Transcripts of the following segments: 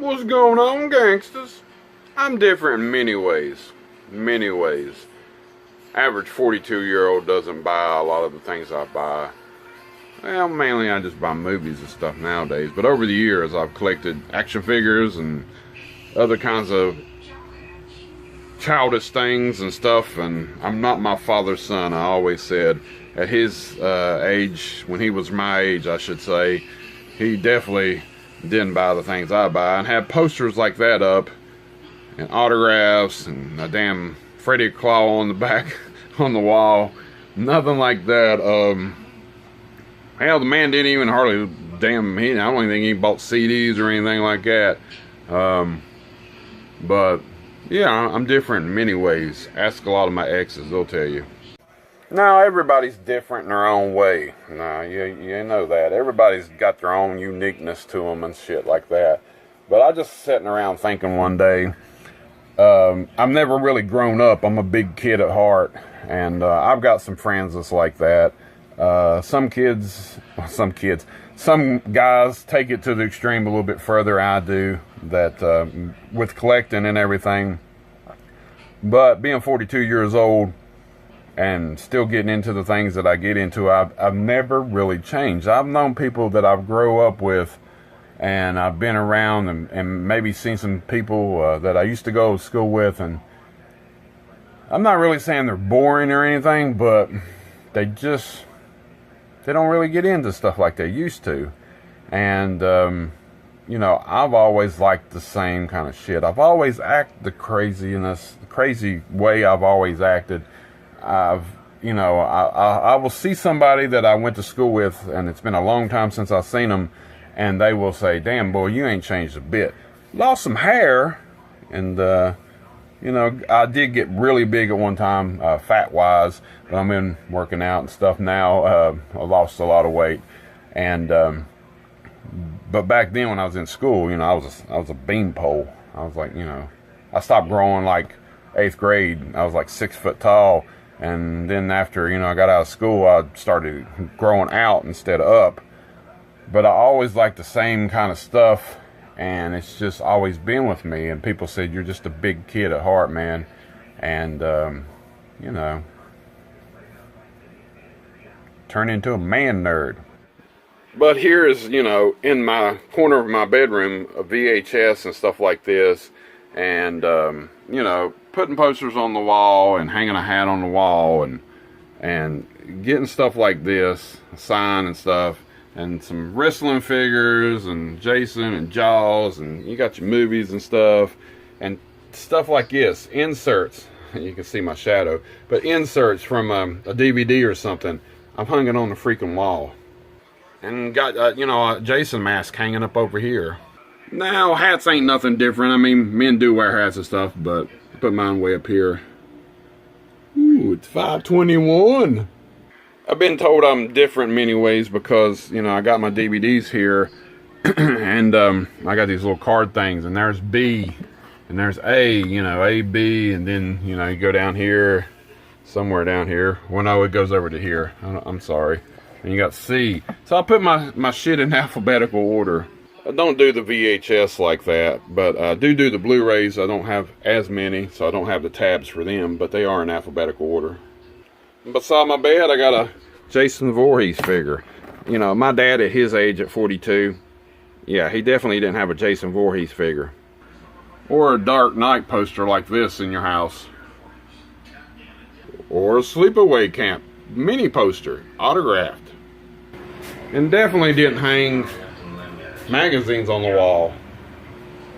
What's going on, gangsters? I'm different in many ways. Many ways. Average 42-year-old doesn't buy a lot of the things I buy. Well, mainly I just buy movies and stuff nowadays. But over the years, I've collected action figures and other kinds of childish things and stuff. And I'm not my father's son. I always said at his age, when he was my age, I should say, he definitely didn't buy the things I buy, and have posters like that up and autographs and a damn Freddy Claw on the back on the wall. Nothing like that. Hell, the man didn't even hardly I don't even think he bought CDs or anything like that. But yeah, I'm different in many ways. Ask a lot of my exes, they'll tell you. Now, everybody's different in their own way. Now, you know that. Everybody's got their own uniqueness to them and shit like that. But I just sitting around thinking one day, I've never really grown up. I'm a big kid at heart. And I've got some friends that's like that. Some guys take it to the extreme a little bit further. I do that with collecting and everything. But being 42 years old, and still getting into the things that I get into, I've never really changed. I've known people that I've grown up with, and I've been around and maybe seen some people that I used to go to school with, and I'm not really saying they're boring or anything, but they don't really get into stuff like they used to. And you know, I've always liked the same kind of shit. I've always acted the crazy way I've always acted. I will see somebody that I went to school with, and it's been a long time since I've seen them, and they will say, "Damn, boy, you ain't changed a bit. Lost some hair." And, you know, I did get really big at one time, fat-wise, but I'm in working out and stuff now. I lost a lot of weight. And, but back then when I was in school, you know, I was a beanpole. I was like, you know, I stopped growing like 8th grade. I was like 6 foot tall. And then after, you know, I got out of school, I started growing out instead of up. But I always liked the same kind of stuff, and it's just always been with me. And people said, "You're just a big kid at heart, man." And, you know, turn into a man nerd. But here's, you know, in my corner of my bedroom, a VHS and stuff like this. And, you know, putting posters on the wall and hanging a hat on the wall and getting stuff like this, a sign and stuff, and some wrestling figures and Jason and Jaws, and you got your movies and stuff like this. Inserts, you can see my shadow, but inserts from a DVD or something. I'm hung it on the freaking wall. And got, you know, a Jason mask hanging up over here. Now, hats ain't nothing different. I mean, men do wear hats and stuff, but I put mine way up here. Ooh, it's 521. I've been told I'm different in many ways because, you know, I got my DVDs here, and I got these little card things, and there's B, and there's A, you know, A, B, and then, you know, you go down here, somewhere down here. Well, no, it goes over to here. I'm sorry. And you got C. So I put my shit in alphabetical order. I don't do the VHS like that, but I do the Blu-rays. I don't have as many, so I don't have the tabs for them, but they are in alphabetical order. Beside my bed, I got a Jason Voorhees figure. You know, my dad at his age, at 42, yeah, he definitely didn't have a Jason Voorhees figure. Or a Dark Knight poster like this in your house. Or a Sleepaway Camp mini poster, autographed. And definitely didn't hang magazines on the wall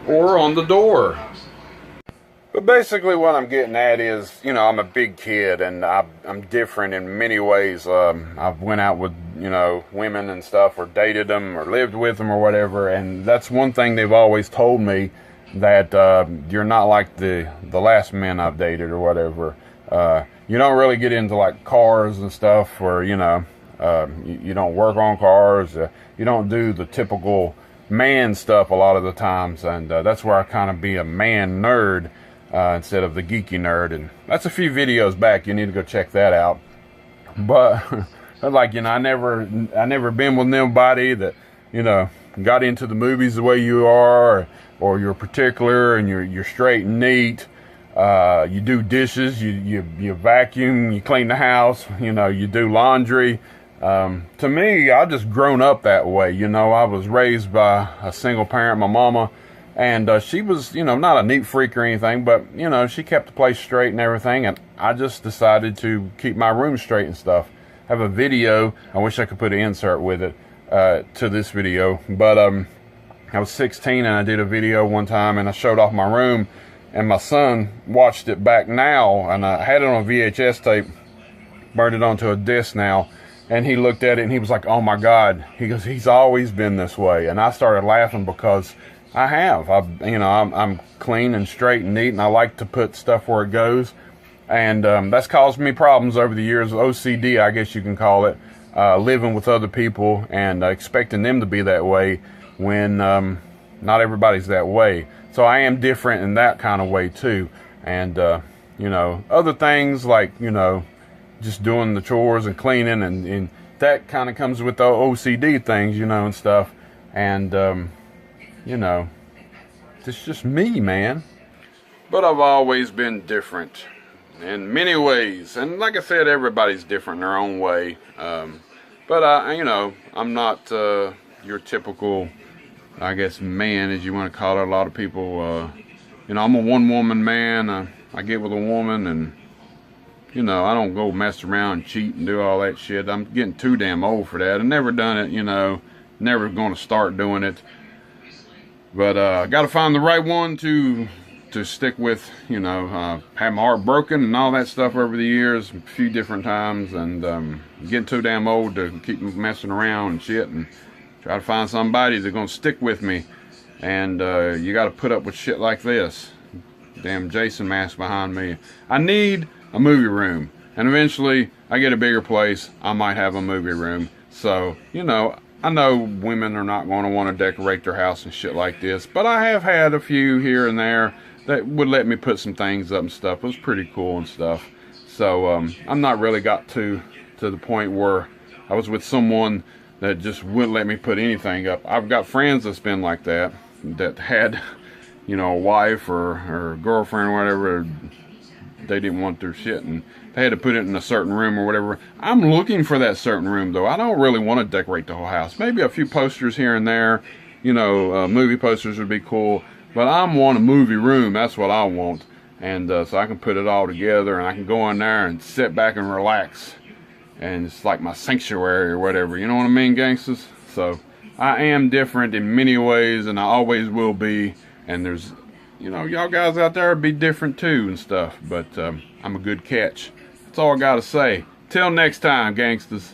or on the door. But basically what I'm getting at is, you know, I'm a big kid, and I'm different in many ways. I've went out with, you know, women and stuff, or dated them, or lived with them, or whatever, and that's one thing they've always told me, that you're not like the last men I've dated or whatever. You don't really get into like cars and stuff, or, you know, you don't work on cars. You don't do the typical man stuff a lot of the times, and that's where I kind of be a man nerd instead of the geeky nerd. And that's a few videos back. You need to go check that out. But like, you know, I never been with nobody that, you know, got into the movies the way you are, or you're particular and you're straight and neat. You do dishes, you vacuum, you clean the house, you know, you do laundry. To me, I just grown up that way. You know, I was raised by a single parent, my mama, and she was, you know, not a neat freak or anything, but, you know, she kept the place straight and everything, and I just decided to keep my room straight and stuff. I have a video, I wish I could put an insert with it to this video, but I was 16 and I did a video one time and I showed off my room, and my son watched it back now, and I had it on a VHS tape, burned it onto a disc now, and he looked at it and he was like, oh my God. He goes, he's always been this way. And I started laughing because I'm clean and straight and neat, and I like to put stuff where it goes. And that's caused me problems over the years, OCD, I guess you can call it, living with other people and expecting them to be that way when not everybody's that way. So I am different in that kind of way too. And, you know, other things like, you know, just doing the chores and cleaning, and that kind of comes with the OCD things, you know, and stuff. And, you know, it's just me, man. But I've always been different in many ways. And like I said, everybody's different in their own way. But, you know, I'm not your typical, I guess, man, as you want to call it. A lot of people, you know, I'm a one-woman man. I get with a woman, and you know, I don't go mess around and cheat and do all that shit. I'm getting too damn old for that. I've never done it, you know. Never going to start doing it. But I got to find the right one to stick with, you know. Had my heart broken and all that stuff over the years, a few different times. And getting too damn old to keep messing around and shit. And try to find somebody that's going to stick with me. And you got to put up with shit like this. Damn Jason mask behind me. I need a movie room, and eventually I get a bigger place, I might have a movie room. So, you know, I know women are not going to want to decorate their house and shit like this, but I have had a few here and there that would let me put some things up and stuff. It was pretty cool and stuff. So I'm not really got to the point where I was with someone that just wouldn't let me put anything up. I've got friends that's been like that had, you know, a wife or a girlfriend or whatever. They didn't want their shit and they had to put it in a certain room or whatever. I'm looking for that certain room though. I don't really want to decorate the whole house. Maybe a few posters here and there, you know, movie posters would be cool, but I want a movie room. That's what I want. And so I can put it all together and I can go in there and sit back and relax, and it's like my sanctuary or whatever, you know what I mean, gangsters? So I am different in many ways, and I always will be. And there's, you know, y'all guys out there be different too and stuff, but I'm a good catch. That's all I gotta say. Till next time, gangsters.